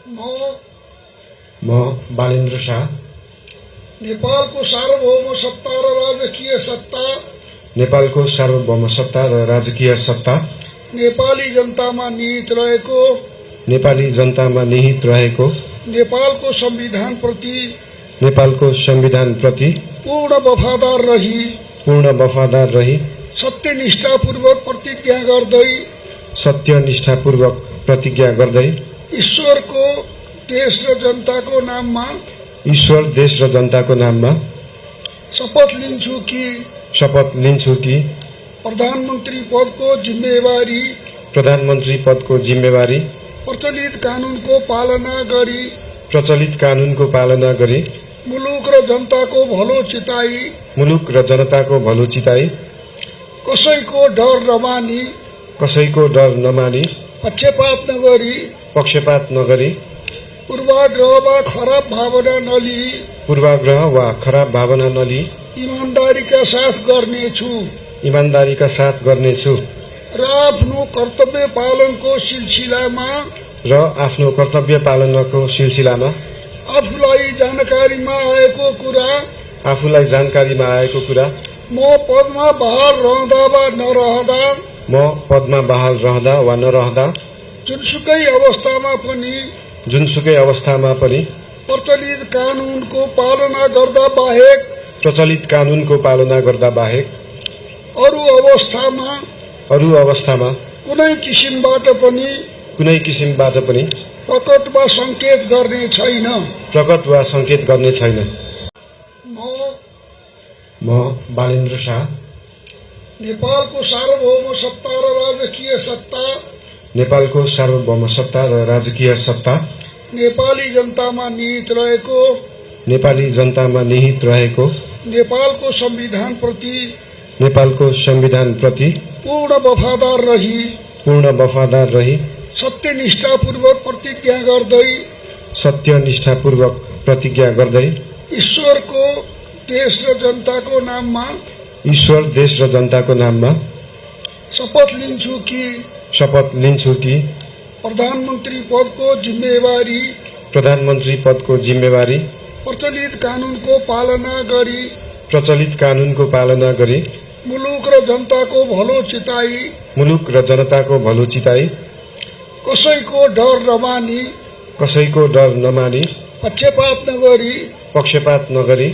म बालेन्द्र शाह नेपालको सार्वभौम सत्ता र राजकीय सत्ता नेपालको सार्वभौम सत्ता र राजकीय सत्ता नेपाली जनतामा निहित रहेको नेपाली जनतामा निहित रहेको नेपालको संविधान प्रति पूर्ण वफादार रही सत्यनिष्ठापूर्वक प्रतिज्ञा गर्दै ईश्वर, देश र जनताको नाममा शपथ लिन्छु कि प्रधानमन्त्री पदको जिम्मेवारी प्रचलित कानूनको पालना गरी मुलुक र जनताको भलो चिताई कसैको डर नमानी पक्षपात नगरी पूर्वाग्रह वा खराब भावना नलिई ईमानदारीका साथ गर्नेछु र आफ्नो कर्तव्य पालनको सिलसिलामा आफूलाई जानकारीमा आएको कुरा म पदमा बहाल रहँदा वा नरहँदा जुनसुकै अवस्थामा पनि प्रचलित कानूनको पालना गर्दा बाहेक अरू अवस्थामा कुनै किसिमबाट पनि प्रकट वा संकेत गर्ने छैन। म बालेन्द्र शाह नेपालको सार्वभौम सत्ता र राजकीय सत्ता नेपाली जनतामा निहित रहेको नेपालको संविधान प्रति पूर्ण वफादार रही सत्यनिष्ठापूर्वक प्रतिज्ञा गर्दै ईश्वर, देश र जनताको नाममा शपथ लिन्छु कि प्रधानमन्त्री पदको जिम्मेवारी प्रचलित कानूनको पालना गरी मुलुक र जनताको भलो चिताई कसैको डर नमानी पक्षपात नगरी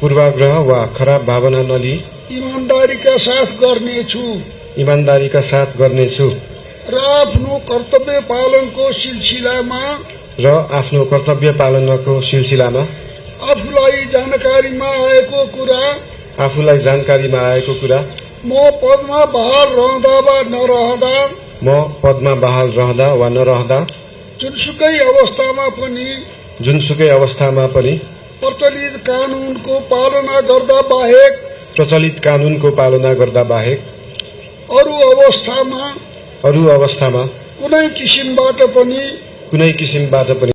पूर्वाग्रह वा खराब भावना नलिई ईमानदारीका साथ गर्नेछु र आफ्नो कर्तव्य पालनको सिलसिलामा आफूलाई जानकारीमा आएको कुरा म पदमा बहाल रहँदा वा नरहँदा जुनसुकै अवस्थामा पनि प्रचलित कानूनको पालना गर्दा बाहेक अरू अवस्थामा कुनै किसिमबाट पनि